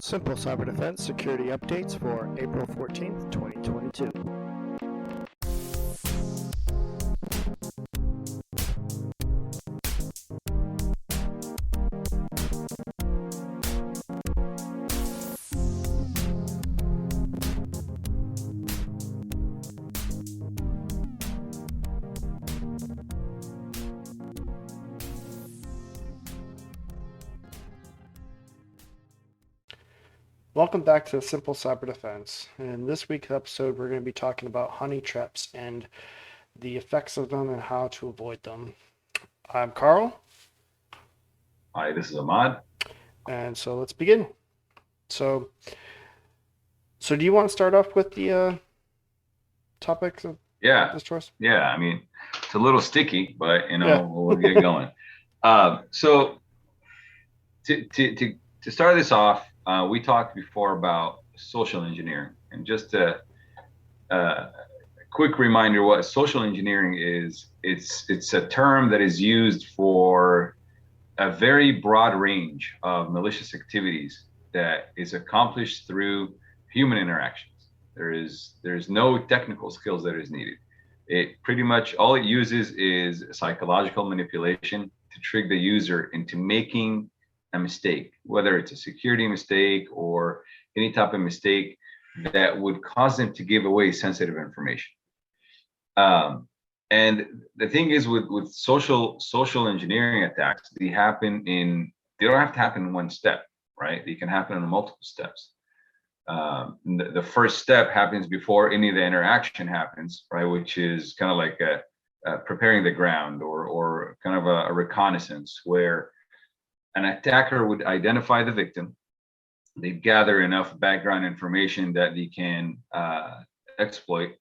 Simple Cyber Defense Security Updates for April 14th, 2022. Welcome back to Simple Cyber Defense. In this week's episode, we're going to be talking about honey traps and the effects of them and how to avoid them. I'm Carl. Hi, this is Ahmad. And so let's begin. So do you want to start off with the topics of this choice? Yeah. I mean, it's a little sticky, but Yeah. we'll get going. So to start this off, we talked before about social engineering, and just a quick reminder what social engineering is. It's a term that is used for a very broad range of malicious activities that is accomplished through human interactions. There's no technical skills that is needed. It pretty much all it uses is psychological manipulation to trick the user into making a mistake, whether it's a security mistake or any type of mistake that would cause them to give away sensitive information. And the thing is with social engineering attacks, they don't have to happen in one step, right? They can happen in multiple steps. The first step happens before any of the interaction happens, right? Which is kind of like preparing the ground or kind of a reconnaissance, where an attacker would identify the victim. They'd gather enough background information that they can exploit,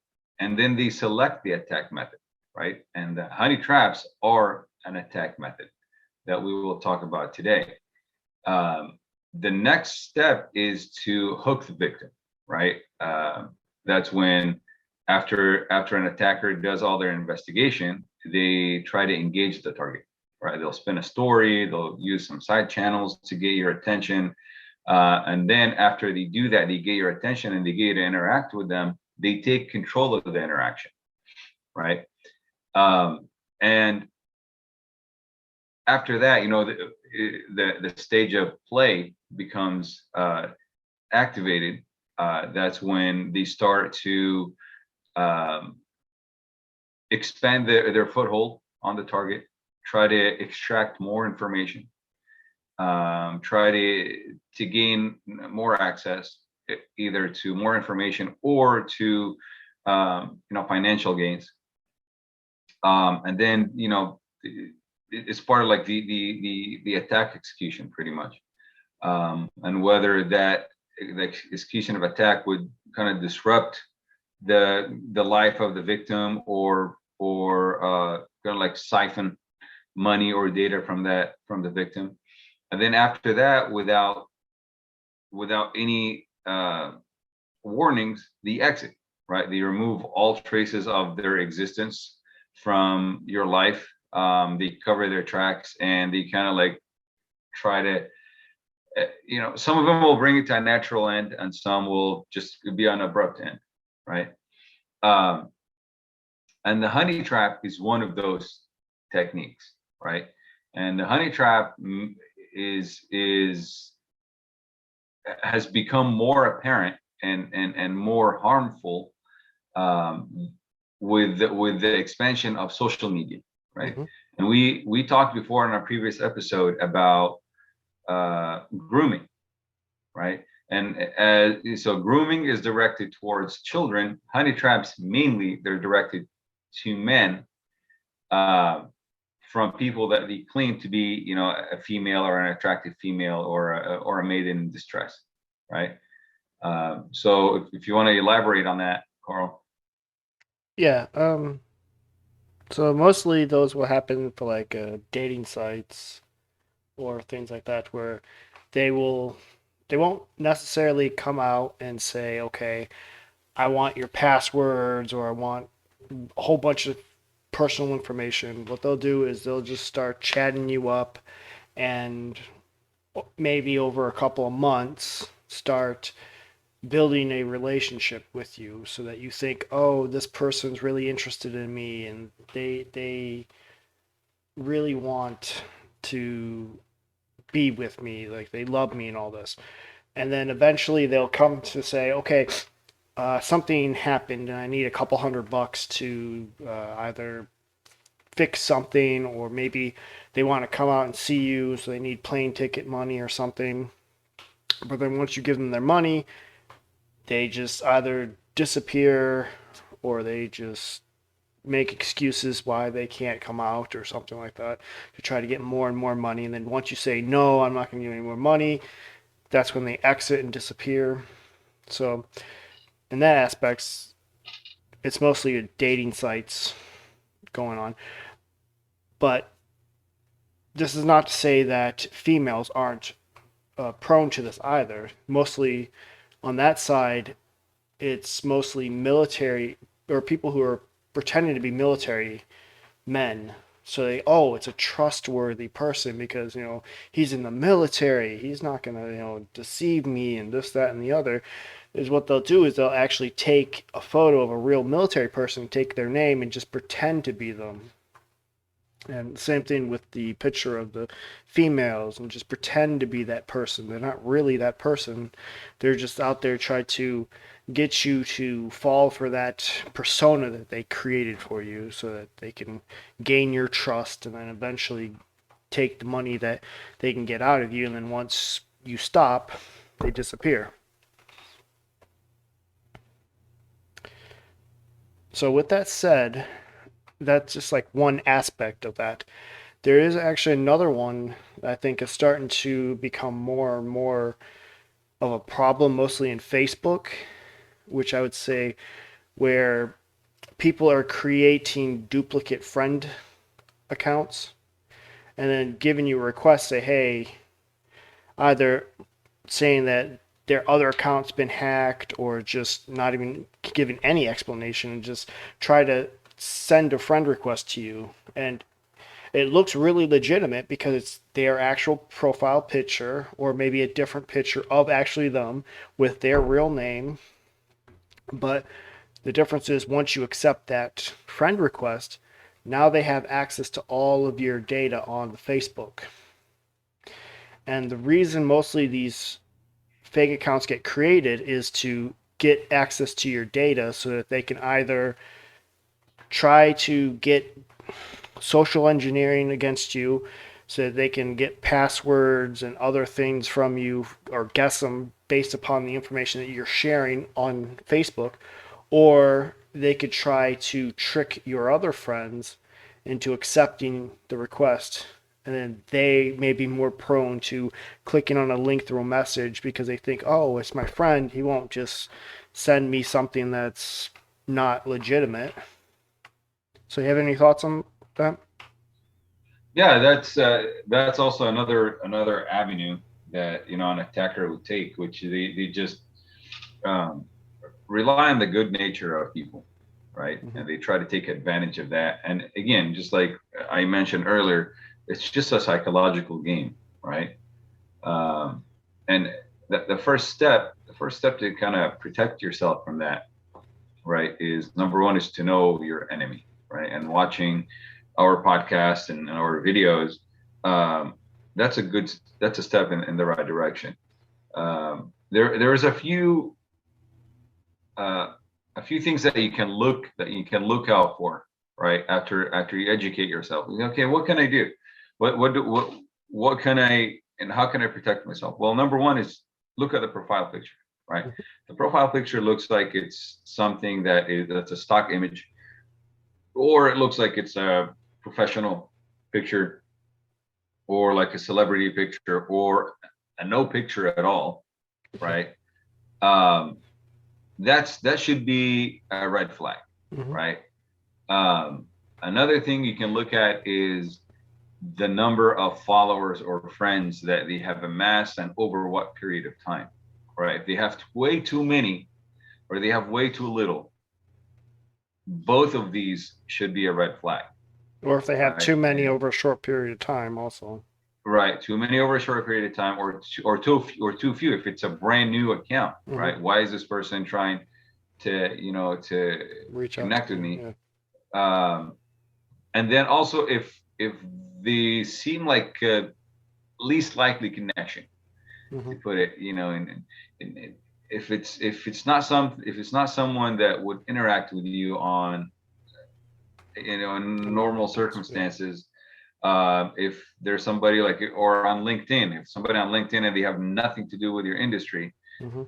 and then they select the attack method, right? And the honey traps are an attack method that we will talk about today. The next step is to hook the victim, right? That's when, after an attacker does all their investigation, they try to engage the target, right? They'll spin a story, they'll use some side channels to get your attention. And then after they do that, they get your attention and they get you to interact with them, they take control of the interaction, right? And after that, the stage of play becomes activated. That's when they start to expand their foothold on the target, try to extract more information, try to gain more access, either to more information or to financial gains. And then it's part of like the attack execution, pretty much. And whether the execution of attack would kind of disrupt the life of the victim or kind of like siphon money or data from the victim. And then after that, without any warnings, they exit, right? They remove all traces of their existence from your life. They cover their tracks, and they kind of like try to, some of them will bring it to a natural end, and some will just be an abrupt end, right? And the honey trap is one of those techniques, right? And the honey trap has become more apparent and more harmful with the expansion of social media, right? Mm-hmm. And we talked before in our previous episode about grooming, right? And so grooming is directed towards children. Honey traps, mainly, they're directed to men, from people that they claim to be, a female or an attractive female or a maiden in distress, right? So if you want to elaborate on that, Carl. Yeah. So mostly those will happen for like dating sites or things like that, where they won't necessarily come out and say, okay, I want your passwords or I want a whole bunch of personal information. What they'll do is they'll just start chatting you up, and maybe over a couple of months start building a relationship with you so that you think, oh, this person's really interested in me and they really want to be with me, like they love me and all this. And then eventually they'll come to say, okay, something happened and I need a couple $100 to either fix something, or maybe they want to come out and see you, so they need plane ticket money or something. But then once you give them their money, they just either disappear or they just make excuses why they can't come out or something like that to try to get more and more money. And then once you say, no, I'm not going to give you any more money, that's when they exit and disappear. So, in that aspects, it's mostly dating sites going on. But this is not to say that females aren't prone to this either. Mostly on that side, it's mostly military or people who are pretending to be military men. So they, oh, it's a trustworthy person because, he's in the military. He's not going to, deceive me and this, that, and the other. Is what they'll do is they'll actually take a photo of a real military person, take their name, and just pretend to be them. And same thing with the picture of the females and just pretend to be that person. They're not really that person. They're just out there trying to get you to fall for that persona that they created for you so that they can gain your trust and then eventually take the money that they can get out of you. And then once you stop, they disappear. So, with that said, that's just like one aspect of that. There is actually another one that I think is starting to become more and more of a problem, mostly in Facebook, which I would say where people are creating duplicate friend accounts and then giving you a request, say, hey, either saying that their other account's been hacked or just not even giving any explanation and just try to send a friend request to you. And it looks really legitimate because it's their actual profile picture or maybe a different picture of actually them with their real name. But the difference is once you accept that friend request, now they have access to all of your data on the Facebook. And the reason mostly these fake accounts get created is to get access to your data so that they can either try to get social engineering against you so that they can get passwords and other things from you or guess them based upon the information that you're sharing on Facebook, or they could try to trick your other friends into accepting the request. And then they may be more prone to clicking on a link through a message because they think, oh, it's my friend. He won't just send me something that's not legitimate. So, you have any thoughts on that? Yeah, that's also another avenue that an attacker would take, which they just um, rely on the good nature of people, right? Mm-hmm. And they try to take advantage of that. And again, just like I mentioned earlier, it's just a psychological game, right? Um, and the first step to kind of protect yourself from that, right, is number one is to know your enemy, right? And watching our podcast and our videos, um, that's a step in the right direction. There's uh, a few things that you can look out for, right? After you educate yourself, okay, what can I do? What can I and how can I protect myself? Well, number one is look at the profile picture, right? The profile picture looks like it's something that's a stock image, or it looks like it's a professional picture, or like a celebrity picture, or a no picture at all, right? Um, that should be a red flag, Mm-hmm. right? Um, Another thing you can look at is the number of followers or friends that they have amassed and over what period of time, right? If they have way too many or they have way too little, both of these should be a red flag, Or if they have right? too many And over a short period of time, also. right, too many over a short period of time, or too few if it's a brand new account, Hmm. right? Why is this person trying to Reach out to connect with me. me? Yeah. Um, and then also if they seem like least likely connection, Hmm. to put it, in if it's not someone that would interact with you on, in normal Yeah. circumstances, if there's somebody like, or on LinkedIn, if somebody on LinkedIn and they have nothing to do with your industry, Hmm.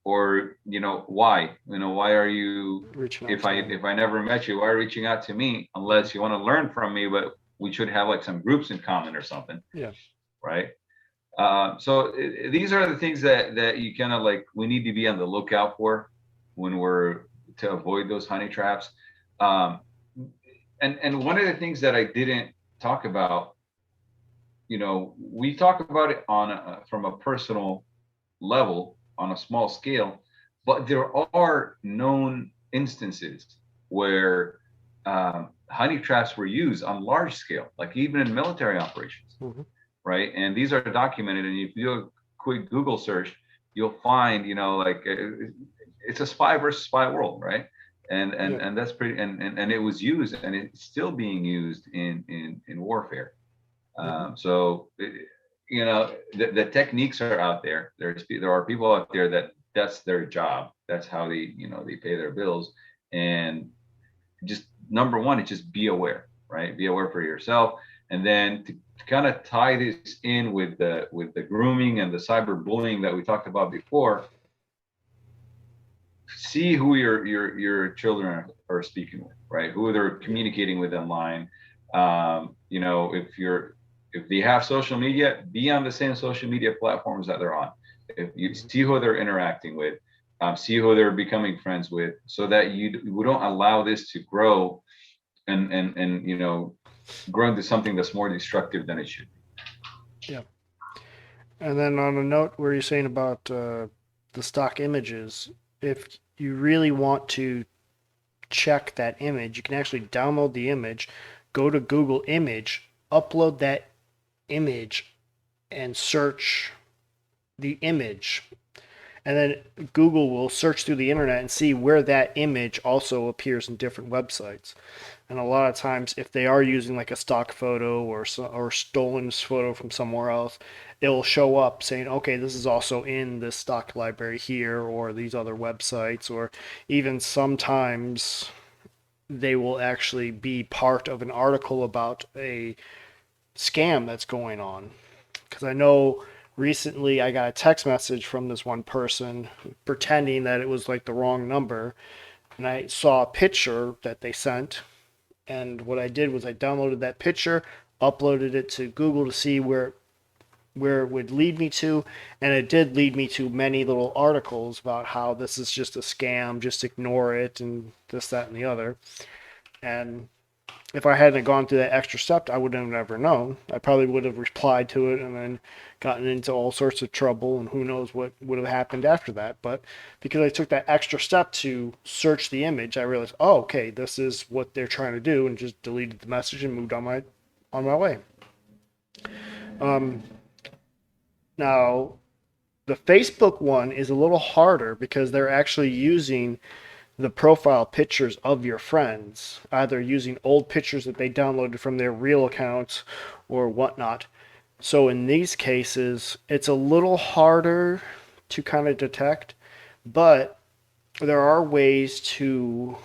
or why are you, Reaching out if to I me. if I never met you, why are you reaching out to me, Hmm. unless you want to learn from me, but we should have like some groups in common or something, Yeah. right? So these are the things that you kind of like, we need to be on the lookout for when we're, to avoid those honey traps. Um, and one of the things that I didn't talk about, we talk about it from a personal level, on a small scale, but there are known instances where honey traps were used on large scale, like even in military operations, Hmm. right? And these are documented. And if you do a quick Google search, you'll find, like, it's a spy versus spy world, right? And Yeah. and and that's pretty. And it was used, and it's still being used in warfare. Hmm. So the techniques are out there. There are people out there that that's their job. That's how they pay their bills. And just number one is just be aware, right? Be aware for yourself. And then to kind of tie this in with the grooming and the cyberbullying that we talked about before, see who your children are speaking with, right? Who they're Yeah. communicating with online. If they have social media, be on the same social media platforms that they're on. If you Hmm. see who they're interacting with, see who they're becoming friends with, so that we don't allow this to grow and grow into something that's more destructive than it should Yeah. And then on a note where you're saying about the stock images, if you really want to check that image, you can actually download the image, go to Google Image, upload that image, and search the image. And then Google will search through the internet and see where that image also appears in different websites. And a lot of times, if they are using like a stock photo or stolen photo from somewhere else, it will show up saying, okay, this is also in the stock library here or these other websites, or even sometimes they will actually be part of an article about a scam that's going on. Because I know recently I got a text message from this one person pretending that it was like the wrong number, and I saw a picture that they sent, and what I did was I downloaded that picture, uploaded it to Google to see where it would lead me to, and it did lead me to many little articles about how this is just a scam, just ignore it, and this, that, and the other. And if I hadn't gone through that extra step, I would have never known. I probably would have replied to it and then gotten into all sorts of trouble, and who knows what would have happened after that. But because I took that extra step to search the image, I realized, oh, okay, this is what they're trying to do, and just deleted the message and moved on my way. Um, Now, the Facebook one is a little harder because they're actually using the profile pictures of your friends, either using old pictures that they downloaded from their real accounts or whatnot. So in these cases, it's a little harder to kind of detect, but there are ways to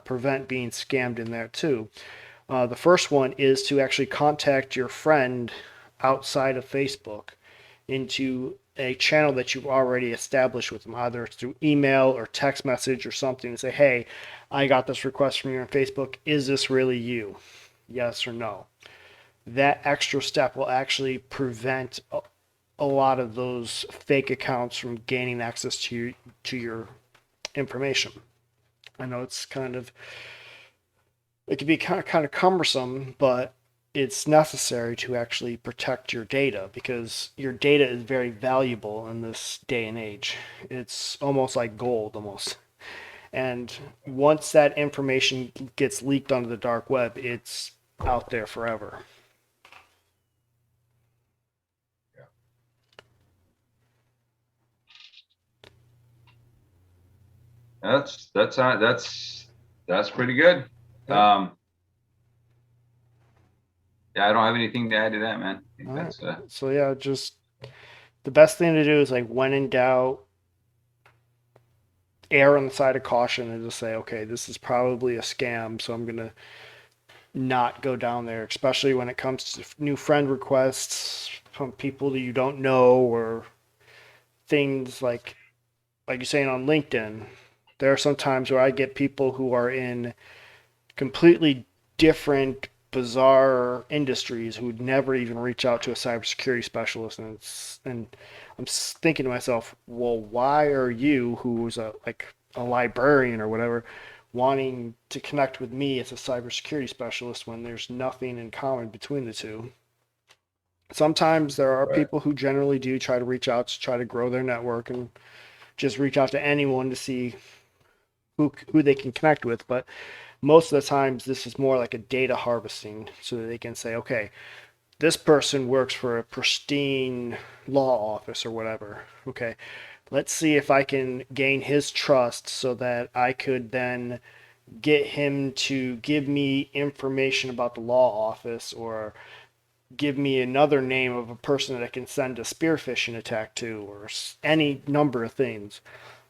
prevent being scammed in there too. The first one is to actually contact your friend outside of Facebook into a channel that you've already established with them, either through email or text message or something, and say, hey, I got this request from you on Facebook. Is this really you? Yes or no? That extra step will actually prevent a lot of those fake accounts from gaining access to your information. I know it can be kind of cumbersome, but it's necessary to actually protect your data because your data is very valuable in this day and age. It's almost like gold, almost. And once that information gets leaked onto the dark web, it's out there forever. That's pretty good. Yep. Yeah, I don't have anything to add to that, man. I think All right. that's So yeah, just the best thing to do is like when in doubt, err on the side of caution and just say, okay, this is probably a scam, so I'm gonna not go down there, especially when it comes to new friend requests from people that you don't know or things like you're saying on LinkedIn. There are some times where I get people who are in completely different, bizarre industries who would never even reach out to a cybersecurity specialist, and I'm thinking to myself, well, why are you, who's a librarian or whatever, wanting to connect with me as a cybersecurity specialist when there's nothing in common between the two? Sometimes there are right. people who generally do try to reach out to try to grow their network and just reach out to anyone to see who they can connect with, but most of the times this is more like a data harvesting so that they can say, okay, this person works for a pristine law office or whatever. Okay, let's see if I can gain his trust so that I could then get him to give me information about the law office or give me another name of a person that I can send a spear phishing attack to or any number of things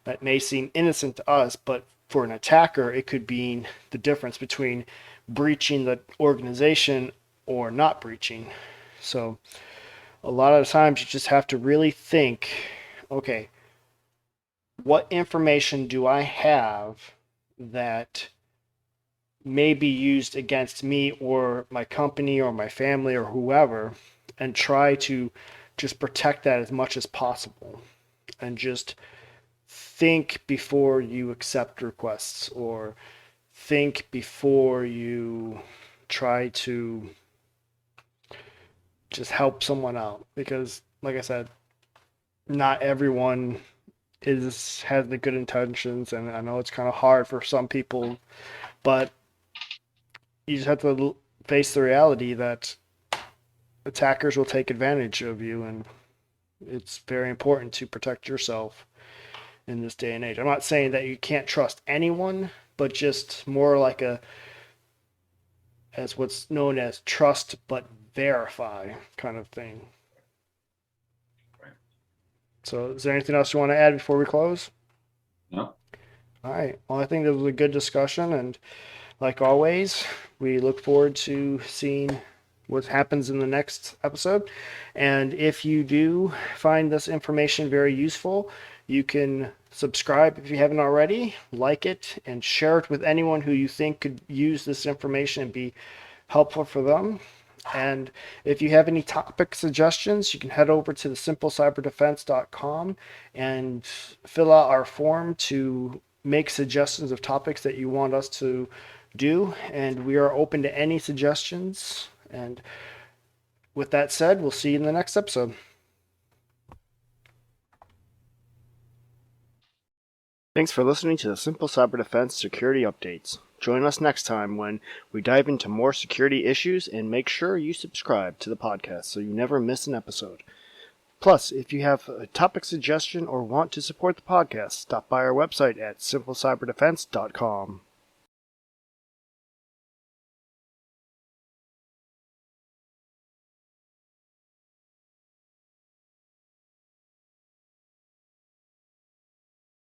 that may seem innocent to us, but for an attacker, it could be the difference between breaching the organization or not breaching. So a lot of the times you just have to really think, okay, what information do I have that may be used against me or my company or my family or whoever, and try to just protect that as much as possible and just think before you accept requests or think before you try to just help someone out because like I said, not everyone is has the good intentions, and I know it's kind of hard for some people, but you just have to face the reality that attackers will take advantage of you, and it's very important to protect yourself in this day and age. I'm not saying that you can't trust anyone, but just more like a as what's known as trust but verify kind of thing. Right. So, is there anything else you want to add before we close? No, All right. Well, I think this was a good discussion, and like always, we look forward to seeing what happens in the next episode. And if you do find this information very useful, you can subscribe if you haven't already, like it, and share it with anyone who you think could use this information and be helpful for them. And if you have any topic suggestions, you can head over to the simplecyberdefense.com and fill out our form to make suggestions of topics that you want us to do. And we are open to any suggestions. And with that said, we'll see you in the next episode. Thanks for listening to the Simple Cyber Defense Security Updates. Join us next time when we dive into more security issues, and make sure you subscribe to the podcast so you never miss an episode. Plus, if you have a topic suggestion or want to support the podcast, stop by our website at simplecyberdefense.com.